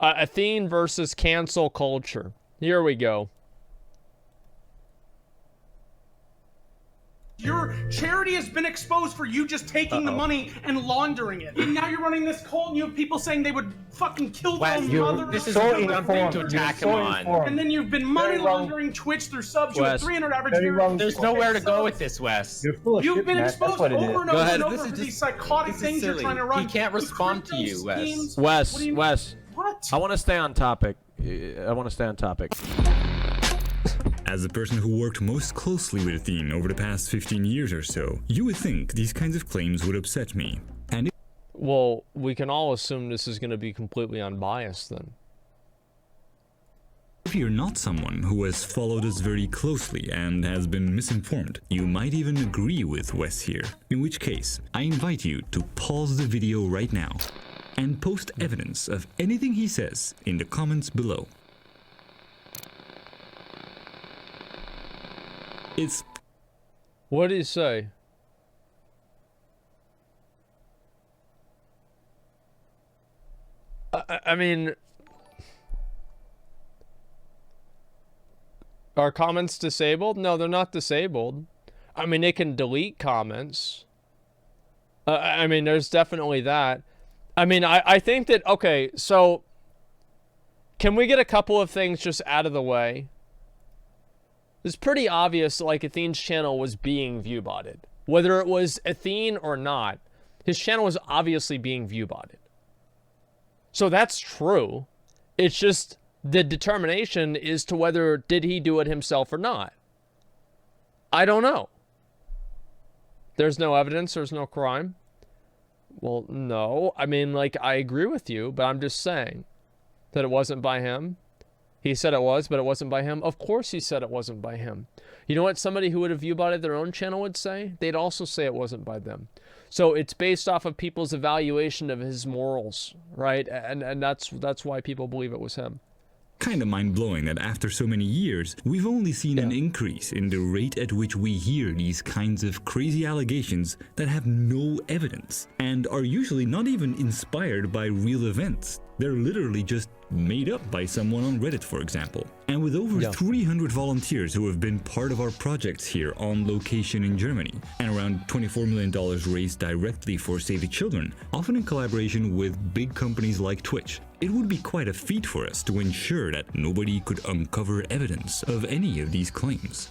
Athene versus cancel culture. Here we go. Your charity has been exposed for you just taking the money and laundering it. And now you're running this cult and you have people saying they would fucking kill their own mother. This is so informed to attack him on. And then you've been money laundering Twitch through subs. You have 300 average viewers. There's nowhere to go with this, Wes. You've been exposed over and over and over for these psychotic things you're trying to run. He can't respond to you, Wes. Wes. What? I want to stay on topic. As the person who worked most closely with Athene over the past 15 years or so, you would think these kinds of claims would upset me. And well, we can all assume this is going to be completely unbiased then. if you're not someone who has followed us very closely and has been misinformed, you might even agree with Wes here. In which case, I invite you to pause the video right now and post evidence of anything he says in the comments below. What did he say? I mean, are comments disabled? No, they're not disabled. I mean, they can delete comments. I mean, there's definitely that. I mean, I think that, okay, so can we get a couple of things just out of the way? It's pretty obvious, like, Athene's channel was being view-botted. Whether it was Athene or not, his channel was obviously being view-botted. So that's true. It's just the determination is to whether did he do it himself or not. I don't know. There's no evidence, there's no crime. Well, no. I mean, like, I agree with you, but I'm just saying that it wasn't by him. He said it was, but it wasn't by him. Of course he said it wasn't by him. You know what somebody who would have view-botted their own channel would say? They'd also say it wasn't by them. So it's based off of people's evaluation of his morals, right? And that's why people believe it was him. Kinda mind-blowing that after so many years, we've only seen an increase in the rate at which we hear these kinds of crazy allegations that have no evidence and are usually not even inspired by real events. They're literally just made up by someone on Reddit, for example. And with over 300 volunteers who have been part of our projects here on location in Germany, and around $24 million raised directly for Save the Children, often in collaboration with big companies like Twitch, it would be quite a feat for us to ensure that nobody could uncover evidence of any of these claims.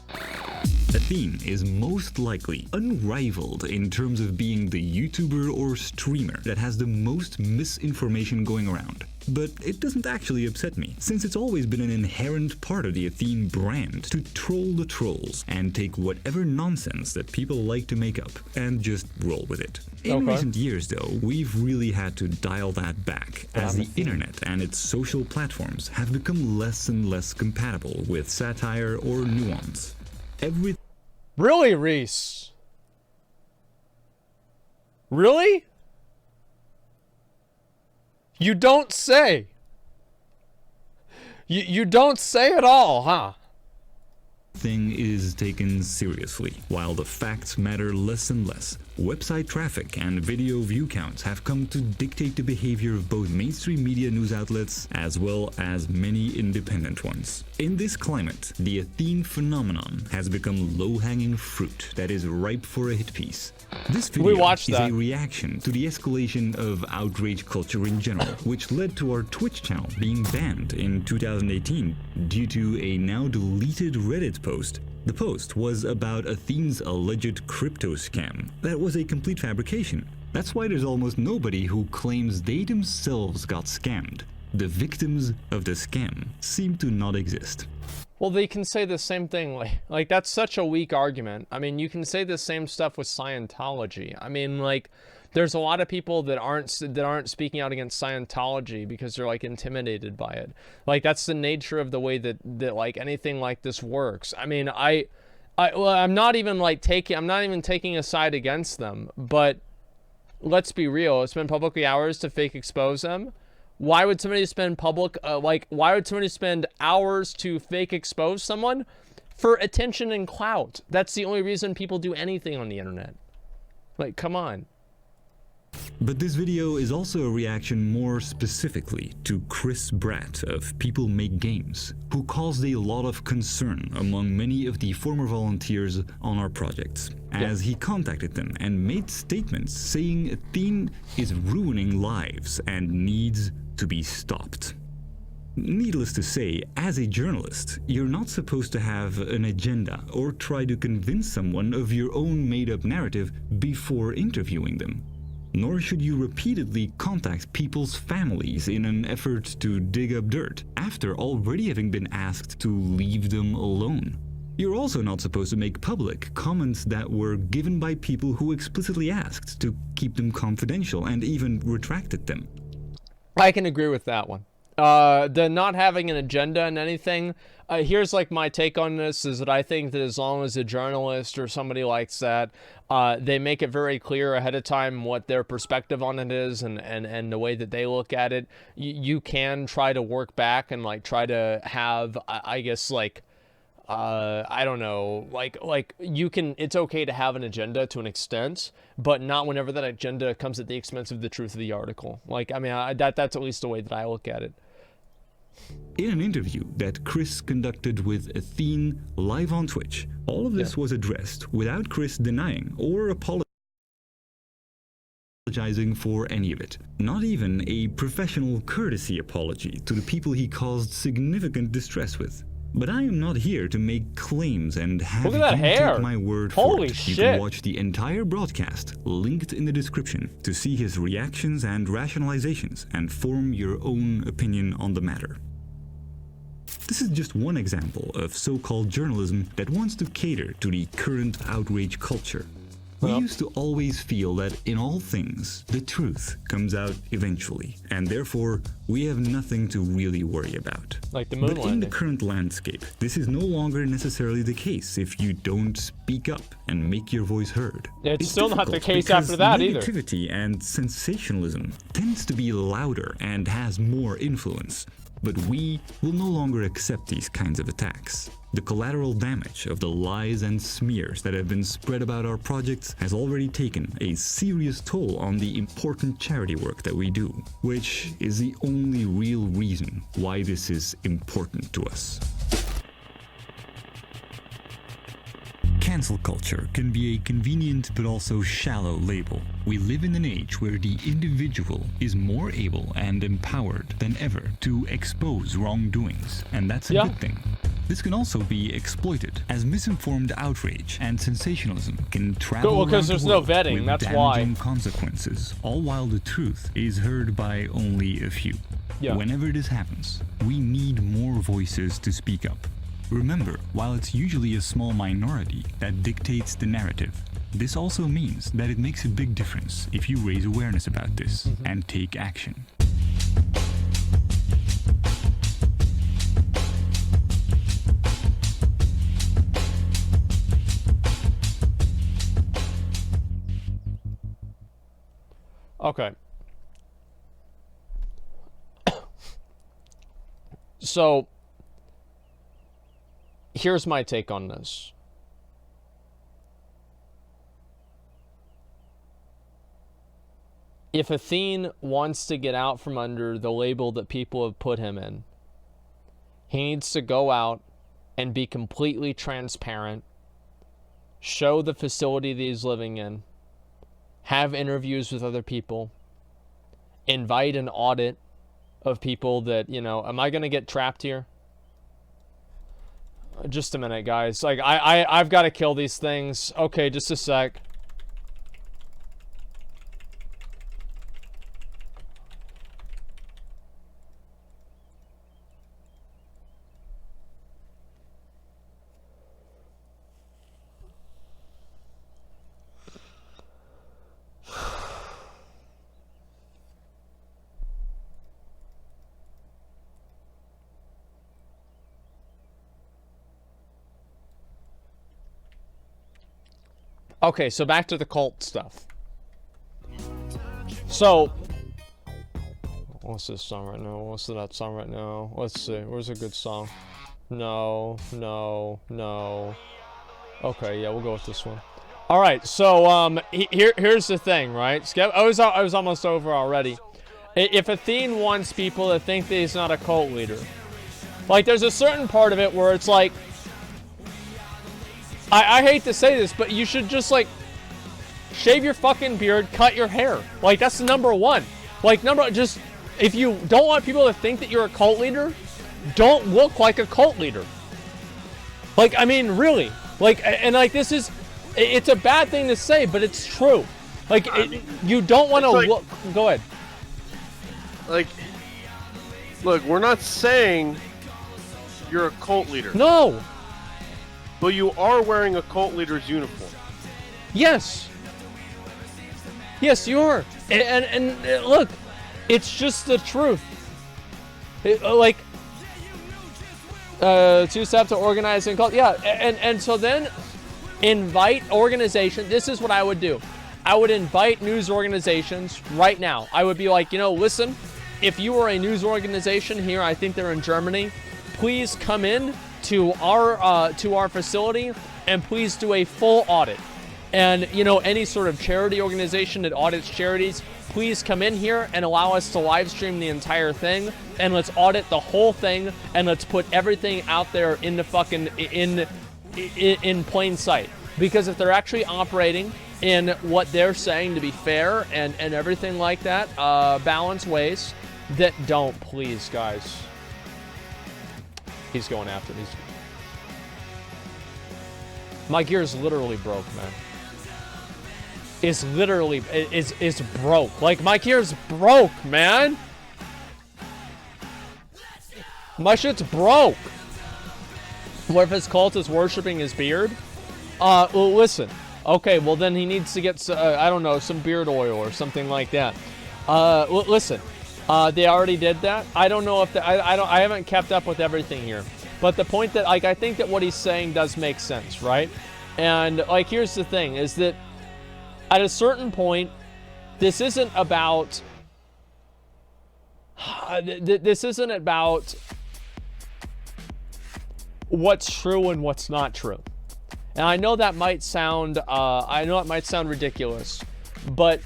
Athene is most likely unrivaled in terms of being the YouTuber or streamer that has the most misinformation going around. But it doesn't actually upset me, since it's always been an inherent part of the Athene brand to troll the trolls and take whatever nonsense that people like to make up and just roll with it. In recent years, though, we've really had to dial that back, as the internet and its social platforms have become less and less compatible with satire or nuance. Really, Reese? Really? You don't say. You don't say at all, huh? Thing is taken seriously, while the facts matter less and less. Website traffic and video view counts have come to dictate the behavior of both mainstream media news outlets as well as many independent ones. In this climate, the Athene phenomenon has become low-hanging fruit that is ripe for a hit piece. This video is a reaction to the escalation of outrage culture in general, which led to our Twitch channel being banned in 2018 due to a now deleted Reddit post. The post was about Athene's alleged crypto scam. That was a complete fabrication. That's why there's almost nobody who claims they themselves got scammed. The victims of the scam seem to not exist. Well, they can say the same thing. Like that's such a weak argument. I mean, you can say the same stuff with Scientology. I mean, like, there's a lot of people that aren't speaking out against Scientology because they're like intimidated by it. Like, that's the nature of the way that like anything like this works. I mean, well, I'm not even taking a side against them, but let's be real. It's been publicly hours to fake expose them. Why would somebody spend why would somebody spend hours to fake expose someone? For attention and clout. That's the only reason people do anything on the internet. Like, come on. But this video is also a reaction more specifically to Chris Bratt of People Make Games, who caused a lot of concern among many of the former volunteers on our projects, as he contacted them and made statements saying Athene is ruining lives and needs to be stopped. Needless to say, as a journalist, you're not supposed to have an agenda or try to convince someone of your own made-up narrative before interviewing them. Nor should you repeatedly contact people's families in an effort to dig up dirt, after already having been asked to leave them alone. You're also not supposed to make public comments that were given by people who explicitly asked to keep them confidential and even retracted them. I can agree with that one. The not having an agenda and anything, here's like my take on this, is that I think that as long as a journalist or somebody likes that, they make it very clear ahead of time what their perspective on it is and the way that they look at it, you can try to work back and like try to have, I guess, like, I don't know, like you can, it's okay to have an agenda to an extent, but not whenever that agenda comes at the expense of the truth of the article. Like, I mean, that's at least the way that I look at it. In an interview that Chris conducted with Athene live on Twitch, all of this was addressed without Chris denying or apologizing for any of it. Not even a professional courtesy apology to the people he caused significant distress with. But I am not here to make claims and have you take my word for it. You can watch the entire broadcast, linked in the description, to see his reactions and rationalizations and form your own opinion on the matter. This is just one example of so-called journalism that wants to cater to the current outrage culture. We used to always feel that in all things, the truth comes out eventually, and therefore, we have nothing to really worry about. Like the moon landing. But in the current landscape, this is no longer necessarily the case if you don't speak up and make your voice heard. It's still not the case after that either. Negativity and sensationalism tends to be louder and has more influence. But we will no longer accept these kinds of attacks. The collateral damage of the lies and smears that have been spread about our projects has already taken a serious toll on the important charity work that we do, which is the only real reason why this is important to us. Cancel culture can be a convenient but also shallow label. We live in an age where the individual is more able and empowered than ever to expose wrongdoings, and that's a good thing. This can also be exploited, as misinformed outrage and sensationalism can travel because there's no vetting, with that's damaging why. Consequences, all while the truth is heard by only a few. Whenever this happens, we need more voices to speak up. Remember, while it's usually a small minority that dictates the narrative, this also means that it makes a big difference if you raise awareness about this and take action. Okay. So, here's my take on this. If Athene wants to get out from under the label that people have put him in, he needs to go out and be completely transparent, show the facility that he's living in, have interviews with other people, invite an audit of people that, you know, am I going to get trapped here? Just a minute, guys. Like, I've got to kill these things. Okay, just a sec. Okay, so back to the cult stuff. So, what's this song right now? What's that song right now? Let's see. Where's a good song? No. Okay, yeah, we'll go with this one. All right, so here's the thing, right? I was almost over already. If Athene wants people to think that he's not a cult leader, like there's a certain part of it where it's like, I hate to say this, but you should just like shave your fucking beard, cut your hair. Like that's number one. Like just if you don't want people to think that you're a cult leader, don't look like a cult leader. Like I mean, really. Like and like this is. It's a bad thing to say, but it's true. Like, you don't want to look... Go ahead. Like, look, we're not saying you're a cult leader. No! But you are wearing a cult leader's uniform. Yes. Yes, you are. And look, it's just the truth. Like, 2 steps to organizing cult. Yeah, and so then... Invite organization. This is what I would do. I would invite news organizations right now. I would be like, you know, listen, if you are a news organization here, I think they're in Germany, please come in to our facility and please do a full audit. And, you know, any sort of charity organization that audits charities, please come in here and allow us to live stream the entire thing. And let's audit the whole thing. And let's put everything out there in the fucking, in plain sight. Because if they're actually operating in what they're saying to be fair and everything like that, balanced ways, that don't, please, guys. He's going after these. My gear's literally broke, man. It's literally, it's broke. Like, my gear's broke, man. My shit's broke. What if his cult is worshiping his beard? Well, listen. Okay, well then he needs to get, I don't know, some beard oil or something like that. Listen. They already did that. I don't know if I haven't kept up with everything here. But the point that, like, I think that what he's saying does make sense, right? And, like, here's the thing, is that at a certain point, this isn't about, this isn't about what's true and what's not true. And I know that might sound ridiculous, but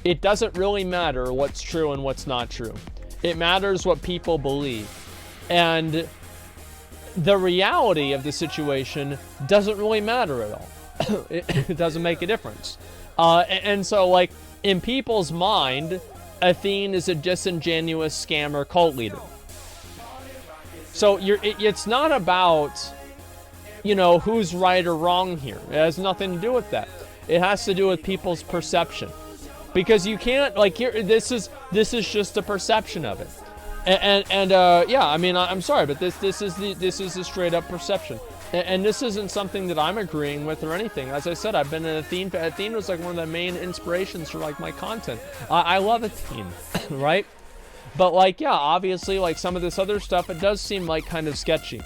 it doesn't really matter what's true and what's not true. It matters what people believe. And the reality of the situation doesn't really matter at all. It doesn't make a difference. And so, like, in people's mind, Athene is a disingenuous scammer cult leader. So it's not about, you know, who's right or wrong here. It has nothing to do with that. It has to do with people's perception. Because you can't, like, here, this is just a perception of it. And yeah, I mean, I'm sorry, but this is the straight up perception. And this isn't something that I'm agreeing with or anything. As I said, I've been an Athene. Athene was like one of the main inspirations for like my content. I love Athene, right? But like, yeah, obviously, like some of this other stuff, it does seem like kind of sketchy.